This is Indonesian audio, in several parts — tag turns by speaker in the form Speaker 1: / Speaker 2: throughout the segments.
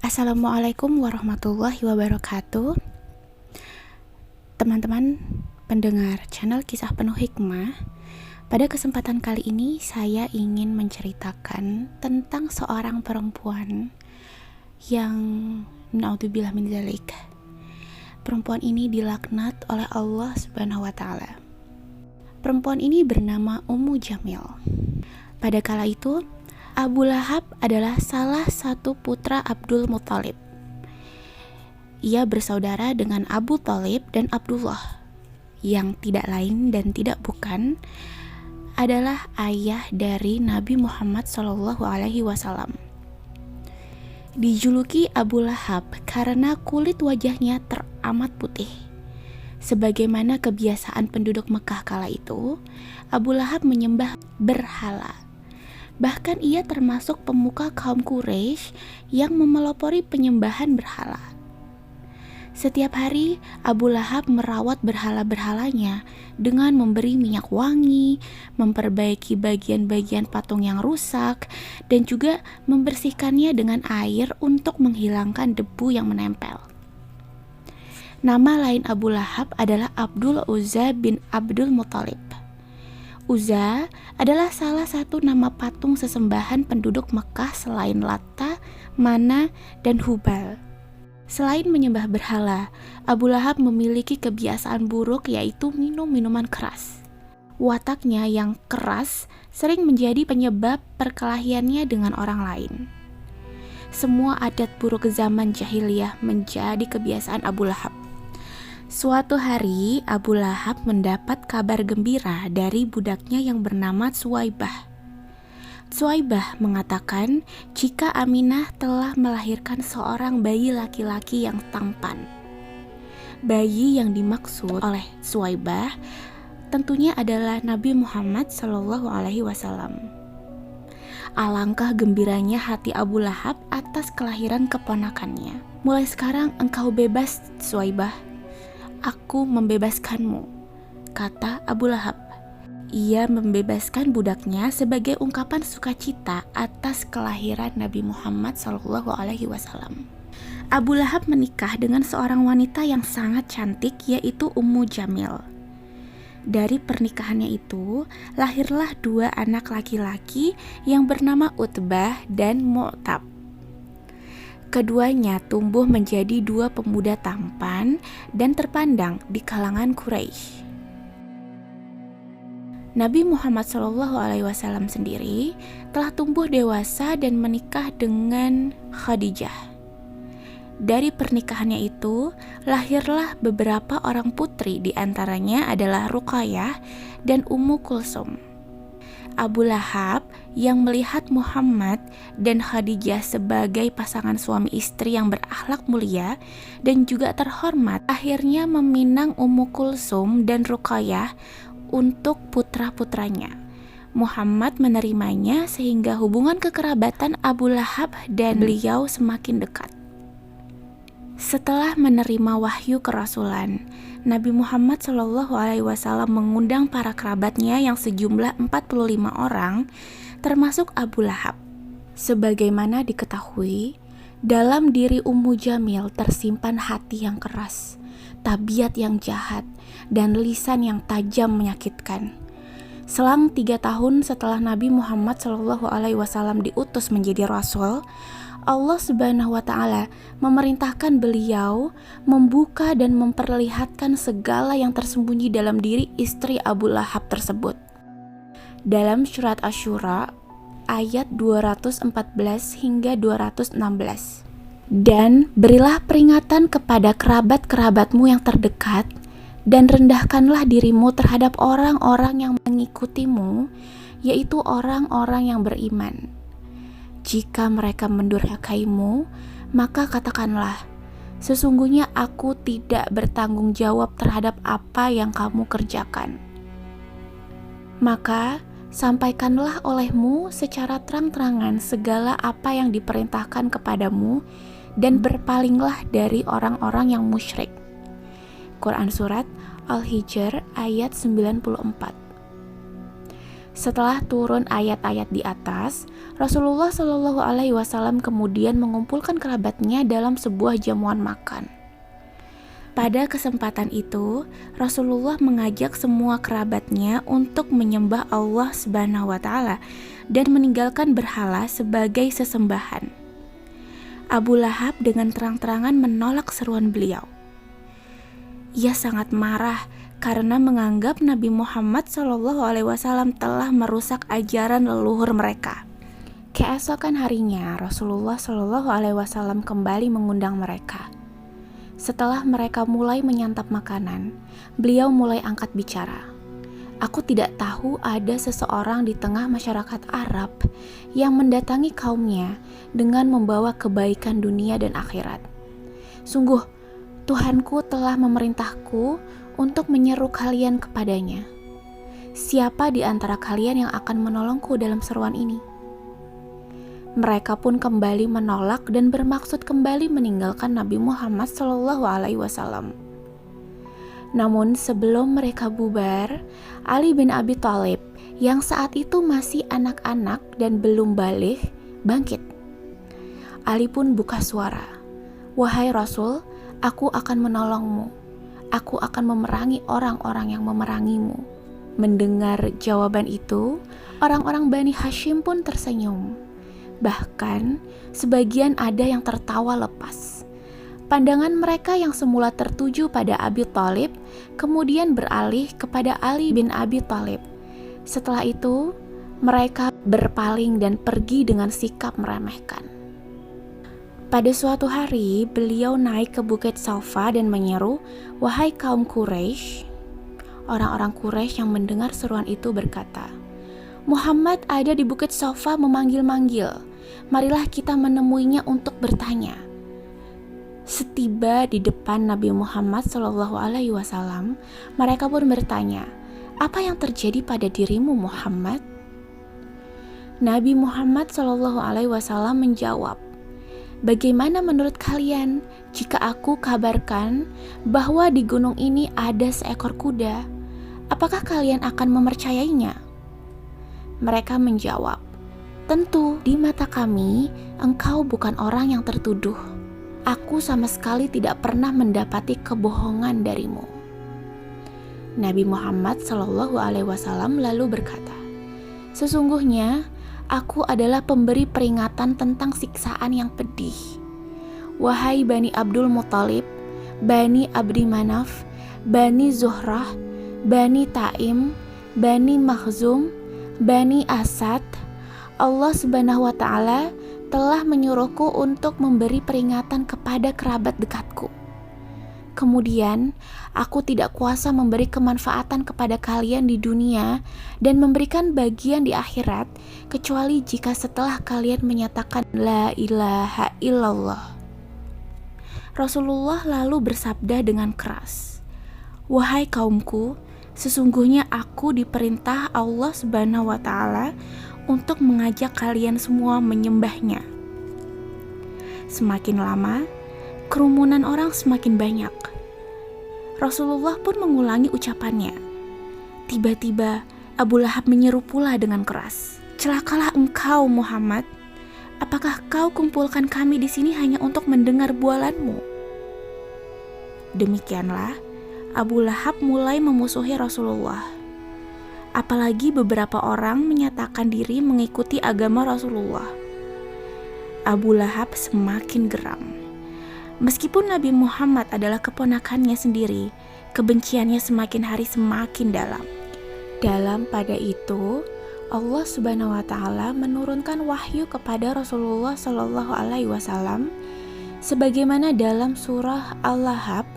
Speaker 1: Assalamualaikum warahmatullahi wabarakatuh. Teman-teman pendengar channel Kisah Penuh Hikmah, pada kesempatan kali ini saya ingin menceritakan tentang seorang perempuan yang naudzubillah min dzalik. Perempuan ini dilaknat oleh Allah Subhanahu wa taala. Perempuan ini bernama Ummu Jamil. Pada kala itu Abu Lahab adalah salah satu putra Abdul Muthalib. Ia bersaudara dengan Abu Thalib dan Abdullah, yang tidak lain dan tidak bukan adalah ayah dari Nabi Muhammad SAW. Dijuluki Abu Lahab karena kulit wajahnya teramat putih. Sebagaimana kebiasaan penduduk Mekah kala itu, Abu Lahab menyembah berhala. Bahkan ia termasuk pemuka kaum Quraisy yang memelopori penyembahan berhala. Setiap hari Abu Lahab merawat berhala-berhalanya dengan memberi minyak wangi, memperbaiki bagian-bagian patung yang rusak, dan juga membersihkannya dengan air untuk menghilangkan debu yang menempel. Nama lain Abu Lahab adalah Abdul Uzza bin Abdul Muthalib. Uzza adalah salah satu nama patung sesembahan penduduk Mekah selain Lata, Mana, dan Hubal. Selain menyembah berhala, Abu Lahab memiliki kebiasaan buruk yaitu minum minuman keras. Wataknya yang keras sering menjadi penyebab perkelahiannya dengan orang lain. Semua adat buruk zaman jahiliyah menjadi kebiasaan Abu Lahab. Suatu hari, Abu Lahab mendapat kabar gembira dari budaknya yang bernama Suwaibah. Suwaibah mengatakan jika Aminah telah melahirkan seorang bayi laki-laki yang tampan. Bayi yang dimaksud oleh Suwaibah tentunya adalah Nabi Muhammad SAW. Alangkah gembiranya hati Abu Lahab atas kelahiran keponakannya. Mulai sekarang engkau bebas, Suwaibah. Aku membebaskanmu, kata Abu Lahab. Ia membebaskan budaknya sebagai ungkapan sukacita atas kelahiran Nabi Muhammad SAW. Abu Lahab menikah dengan seorang wanita yang sangat cantik, yaitu Ummu Jamil. Dari pernikahannya itu, lahirlah dua anak laki-laki yang bernama Utbah dan Mu'tab. Keduanya tumbuh menjadi dua pemuda tampan dan terpandang di kalangan Quraisy. Nabi Muhammad SAW sendiri telah tumbuh dewasa dan menikah dengan Khadijah. Dari pernikahannya itu, lahirlah beberapa orang putri, di antaranya adalah Ruqayyah dan Ummu Kulsum. Abu Lahab yang melihat Muhammad dan Khadijah sebagai pasangan suami istri yang berakhlak mulia dan juga terhormat, akhirnya meminang Ummu Kulsum dan Ruqayyah untuk putra-putranya. Muhammad menerimanya sehingga hubungan kekerabatan Abu Lahab dan beliau semakin dekat. Setelah menerima wahyu kerasulan, Nabi Muhammad SAW mengundang para kerabatnya yang sejumlah 45 orang, termasuk Abu Lahab. Sebagaimana diketahui, dalam diri Ummu Jamil tersimpan hati yang keras, tabiat yang jahat, dan lisan yang tajam menyakitkan. Selang 3 tahun setelah Nabi Muhammad SAW diutus menjadi Rasul, Allah Subhanahu wa Ta'ala memerintahkan beliau membuka dan memperlihatkan segala yang tersembunyi dalam diri istri Abu Lahab tersebut. Dalam surat Asy-Syura ayat 214 hingga 216. Dan berilah peringatan kepada kerabat-kerabatmu yang terdekat, dan rendahkanlah dirimu terhadap orang-orang yang mengikutimu, yaitu orang-orang yang beriman. Jika mereka mendurhakaimu, maka katakanlah, sesungguhnya aku tidak bertanggung jawab terhadap apa yang kamu kerjakan. Maka sampaikanlah olehmu secara terang-terangan segala apa yang diperintahkan kepadamu, dan berpalinglah dari orang-orang yang musyrik. Quran Surat Al-Hijr ayat 94. Setelah turun ayat-ayat di atas, Rasulullah Shallallahu Alaihi Wasallam kemudian mengumpulkan kerabatnya dalam sebuah jamuan makan. Pada kesempatan itu, Rasulullah mengajak semua kerabatnya untuk menyembah Allah Subhanahu wa Ta'ala dan meninggalkan berhala sebagai sesembahan. Abu Lahab dengan terang-terangan menolak seruan beliau. Ia sangat marah karena menganggap Nabi Muhammad SAW telah merusak ajaran leluhur mereka. Keesokan harinya, Rasulullah SAW kembali mengundang mereka. Setelah mereka mulai menyantap makanan, beliau mulai angkat bicara. Aku tidak tahu ada seseorang di tengah masyarakat Arab yang mendatangi kaumnya dengan membawa kebaikan dunia dan akhirat. Sungguh, Tuhanku telah memerintahku untuk menyeru kalian kepadanya. Siapa di antara kalian yang akan menolongku dalam seruan ini? Mereka pun kembali menolak dan bermaksud kembali meninggalkan Nabi Muhammad SAW. Namun sebelum mereka bubar, Ali bin Abi Thalib yang saat itu masih anak-anak dan belum baligh bangkit. Ali pun buka suara, "Wahai Rasul, aku akan menolongmu. Aku akan memerangi orang-orang yang memerangimu." Mendengar jawaban itu, orang-orang Bani Hashim pun tersenyum. Bahkan, sebagian ada yang tertawa lepas. Pandangan mereka yang semula tertuju pada Abi Thalib, kemudian beralih kepada Ali bin Abi Thalib. Setelah itu, mereka berpaling dan pergi dengan sikap meremehkan. Pada suatu hari, beliau naik ke Bukit Safa dan menyeru, "Wahai kaum Quraisy." Orang-orang Quraisy yang mendengar seruan itu berkata, "Muhammad ada di Bukit Safa memanggil-manggil. Marilah kita menemuinya untuk bertanya." Setiba di depan Nabi Muhammad SAW, mereka pun bertanya, "Apa yang terjadi pada dirimu, Muhammad?" Nabi Muhammad SAW menjawab, "Bagaimana menurut kalian jika aku kabarkan bahwa di gunung ini ada seekor kuda? Apakah kalian akan mempercayainya?" Mereka menjawab, "Tentu, di mata kami, engkau bukan orang yang tertuduh. Aku sama sekali tidak pernah mendapati kebohongan darimu." Nabi Muhammad SAW lalu berkata, "Sesungguhnya, aku adalah pemberi peringatan tentang siksaan yang pedih. Wahai Bani Abdul Muthalib, Bani Abdi Manaf, Bani Zuhrah, Bani Taim, Bani Makhzum, Bani Asad, Allah Subhanahu wa Ta'ala telah menyuruhku untuk memberi peringatan kepada kerabat dekatku. Kemudian, aku tidak kuasa memberi kemanfaatan kepada kalian di dunia dan memberikan bagian di akhirat, kecuali jika setelah kalian menyatakan La ilaha illallah." Rasulullah lalu bersabda dengan keras, "Wahai kaumku, sesungguhnya aku diperintah Allah Subhanahu wa Ta'ala untuk mengajak kalian semua menyembahnya." Semakin lama, kerumunan orang semakin banyak. Rasulullah pun mengulangi ucapannya. Tiba-tiba Abu Lahab menyeru pula dengan keras, "Celakalah engkau, Muhammad. Apakah kau kumpulkan kami di sini hanya untuk mendengar bualanmu?" Demikianlah Abu Lahab mulai memusuhi Rasulullah. Apalagi beberapa orang menyatakan diri mengikuti agama Rasulullah. Abu Lahab semakin geram. Meskipun Nabi Muhammad adalah keponakannya sendiri, kebenciannya semakin hari semakin dalam. Pada itu, Allah Subhanahu wa Ta'ala menurunkan wahyu kepada Rasulullah Shallallahu Alaihi Wasallam, sebagaimana dalam surah Al-Lahab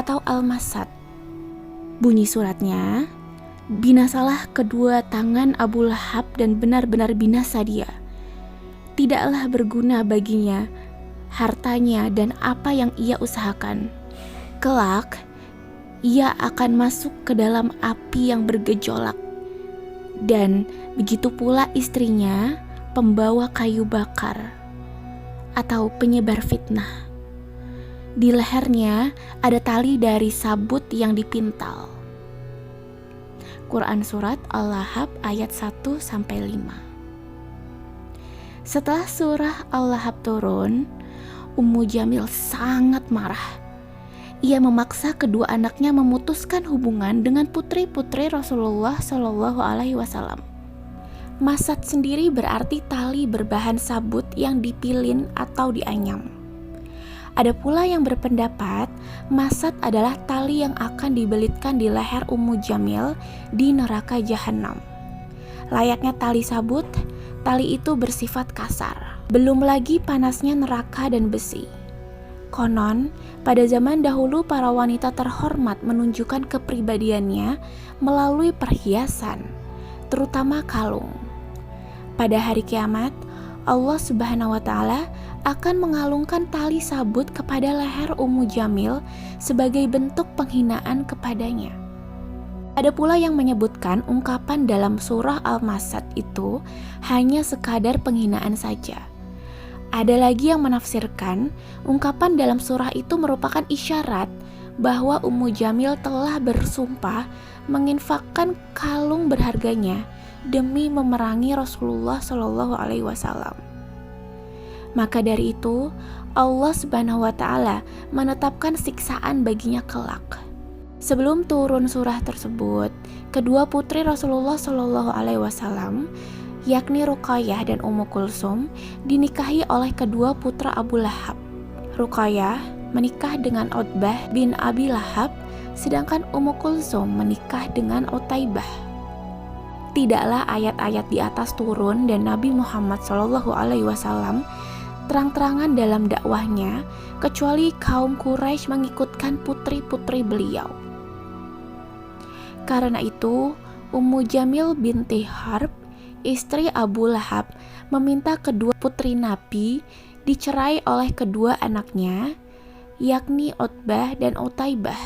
Speaker 1: atau Al-Masad. Bunyi suratnya, "Binasalah kedua tangan Abu Lahab dan benar-benar binasa dia. Tidaklah berguna baginya hartanya dan apa yang ia usahakan. Kelak, ia akan masuk ke dalam api yang bergejolak. Dan begitu pula istrinya, pembawa kayu bakar atau penyebar fitnah. Di lehernya ada tali dari sabut yang dipintal. Quran Surat Al-Lahab ayat 1-5. Setelah surah Al-Lahab turun, Ummu Jamil sangat marah. Ia memaksa kedua anaknya memutuskan hubungan dengan putri-putri Rasulullah Shallallahu Alaihi Wasallam. Masat sendiri berarti tali berbahan sabut yang dipilin atau dianyam. Ada pula yang berpendapat masat adalah tali yang akan dibelitkan di leher Ummu Jamil di neraka Jahanam. Layaknya tali sabut, tali itu bersifat kasar. Belum lagi panasnya neraka dan besi. Konon, pada zaman dahulu para wanita terhormat menunjukkan kepribadiannya melalui perhiasan, terutama kalung. Pada hari kiamat, Allah Subhanahu wa Ta'ala akan mengalungkan tali sabut kepada leher Ummu Jamil sebagai bentuk penghinaan kepadanya. Ada pula yang menyebutkan ungkapan dalam surah Al-Masad itu hanya sekadar penghinaan saja. Ada lagi yang menafsirkan ungkapan dalam surah itu merupakan isyarat bahwa Ummu Jamil telah bersumpah menginfakkan kalung berharganya demi memerangi Rasulullah Shallallahu Alaihi Wasallam. Maka dari itu Allah Subhanahu wa Ta'ala menetapkan siksaan baginya kelak. Sebelum turun surah tersebut, kedua putri Rasulullah Shallallahu Alaihi Wasallam, yakni Ruqayyah dan Ummu Kulsum, dinikahi oleh kedua putra Abu Lahab. Ruqayyah menikah dengan Utbah bin Abi Lahab, sedangkan Ummu Kulsum menikah dengan Utaibah. Tidaklah ayat-ayat di atas turun dan Nabi Muhammad Shallallahu Alaihi Wasallam terang-terangan dalam dakwahnya, kecuali kaum Quraisy mengikutkan putri-putri beliau. Karena itu, Ummu Jamil binti Harb, istri Abu Lahab, meminta kedua putri Nabi dicerai oleh kedua anaknya, yakni Utbah dan Utaibah.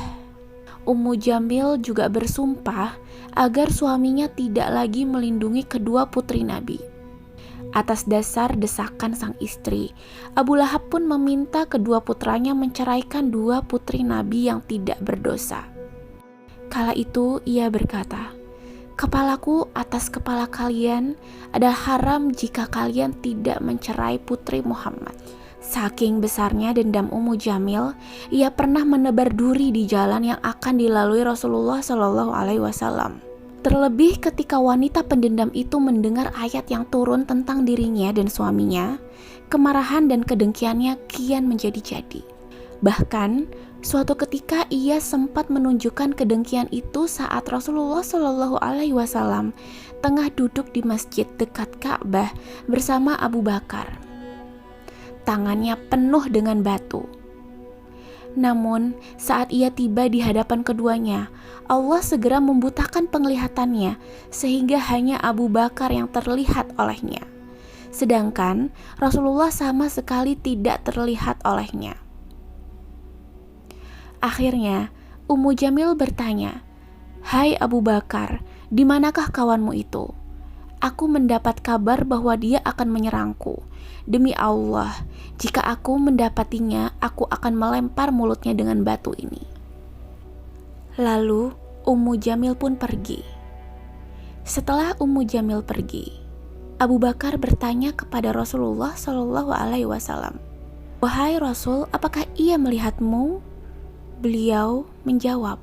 Speaker 1: Ummu Jamil juga bersumpah agar suaminya tidak lagi melindungi kedua putri Nabi. Atas dasar desakan sang istri, Abu Lahab pun meminta kedua putranya menceraikan dua putri Nabi yang tidak berdosa. Kala itu ia berkata, "Kepalaku atas kepala kalian adalah haram jika kalian tidak mencerai putri Muhammad." Saking besarnya dendam Ummu Jamil, ia pernah menebar duri di jalan yang akan dilalui Rasulullah Shallallahu Alaihi Wasallam. Terlebih ketika wanita pendendam itu mendengar ayat yang turun tentang dirinya dan suaminya, kemarahan dan kedengkiannya kian menjadi-jadi. Bahkan, suatu ketika ia sempat menunjukkan kedengkian itu saat Rasulullah Shallallahu Alaihi Wasallam tengah duduk di masjid dekat Ka'bah bersama Abu Bakar. Tangannya penuh dengan batu. Namun, saat ia tiba di hadapan keduanya, Allah segera membutakan penglihatannya sehingga hanya Abu Bakar yang terlihat olehnya. Sedangkan Rasulullah sama sekali tidak terlihat olehnya. Akhirnya, Ummu Jamil bertanya, "Hai Abu Bakar, di manakah kawanmu itu? Aku mendapat kabar bahwa dia akan menyerangku. Demi Allah, jika aku mendapatinya, aku akan melempar mulutnya dengan batu ini." Lalu, Ummu Jamil pun pergi. Setelah Ummu Jamil pergi, Abu Bakar bertanya kepada Rasulullah Shallallahu Alaihi Wasallam, "Wahai Rasul, apakah ia melihatmu?" Beliau menjawab,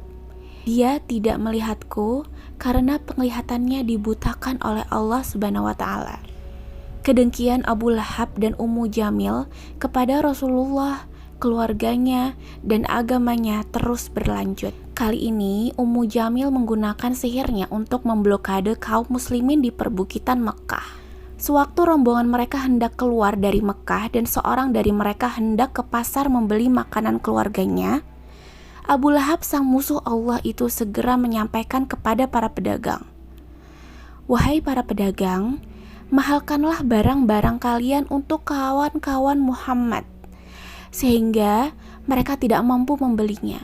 Speaker 1: "Dia tidak melihatku karena penglihatannya dibutakan oleh Allah Subhanahu wa Ta'ala." Kedengkian Abu Lahab dan Ummu Jamil kepada Rasulullah, keluarganya, dan agamanya terus berlanjut. Kali ini Ummu Jamil menggunakan sihirnya untuk memblokade kaum muslimin di perbukitan Mekah. Sewaktu rombongan mereka hendak keluar dari Mekah dan seorang dari mereka hendak ke pasar membeli makanan keluarganya, Abu Lahab sang musuh Allah itu segera menyampaikan kepada para pedagang, "Wahai para pedagang, mahalkanlah barang-barang kalian untuk kawan-kawan Muhammad, sehingga mereka tidak mampu membelinya.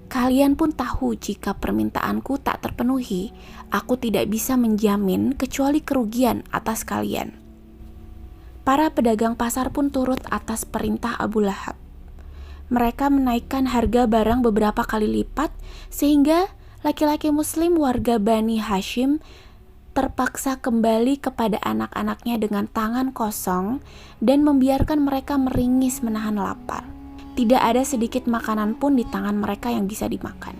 Speaker 1: Kalian pun tahu jika permintaanku tak terpenuhi, aku tidak bisa menjamin kecuali kerugian atas kalian." Para pedagang pasar pun turut atas perintah Abu Lahab. Mereka menaikkan harga barang beberapa kali lipat sehingga Laki-laki muslim warga Bani Hashim terpaksa kembali kepada anak-anaknya dengan tangan kosong dan membiarkan mereka meringis menahan lapar. Tidak ada sedikit makanan pun di tangan mereka yang bisa dimakan.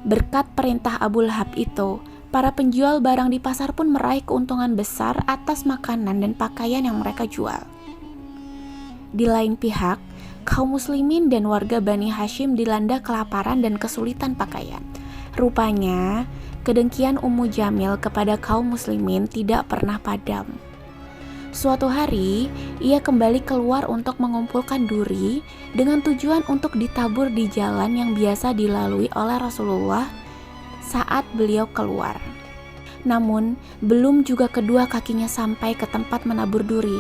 Speaker 1: Berkat perintah Abu Lahab itu, para penjual barang di pasar pun meraih keuntungan besar atas makanan dan pakaian yang mereka jual. Di lain pihak, kaum muslimin dan warga Bani Hashim dilanda kelaparan dan kesulitan pakaian. Rupanya, kedengkian Ummu Jamil kepada kaum muslimin tidak pernah padam. Suatu hari, ia kembali keluar untuk mengumpulkan duri dengan tujuan untuk ditabur di jalan yang biasa dilalui oleh Rasulullah saat beliau keluar. Namun, belum juga kedua kakinya sampai ke tempat menabur duri,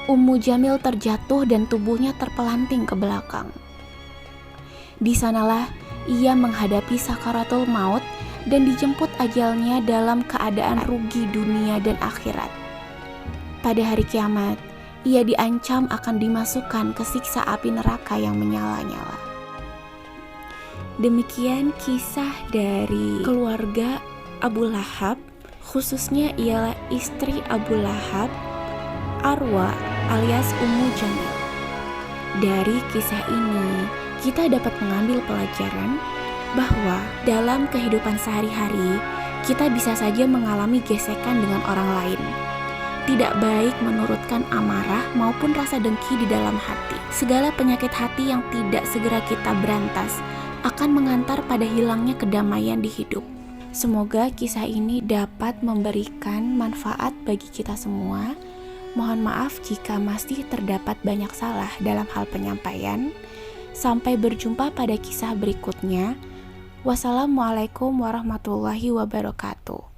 Speaker 1: Ummu Jamil terjatuh dan tubuhnya terpelanting ke belakang. Di sanalah ia menghadapi sakaratul maut dan dijemput ajalnya dalam keadaan rugi dunia dan akhirat. Pada hari kiamat, ia diancam akan dimasukkan ke siksa api neraka yang menyala-nyala. Demikian kisah dari keluarga Abu Lahab, khususnya ialah istri Abu Lahab, Arwa alias Ummu Jamil. Dari kisah ini, kita dapat mengambil pelajaran bahwa dalam kehidupan sehari-hari, kita bisa saja mengalami gesekan dengan orang lain. Tidak baik menurutkan amarah maupun rasa dengki di dalam hati. Segala penyakit hati yang tidak segera kita berantas akan mengantar pada hilangnya kedamaian di hidup. Semoga kisah ini dapat memberikan manfaat bagi kita semua. Mohon maaf jika masih terdapat banyak salah dalam hal penyampaian. Sampai berjumpa pada kisah berikutnya. Wassalamualaikum warahmatullahi wabarakatuh.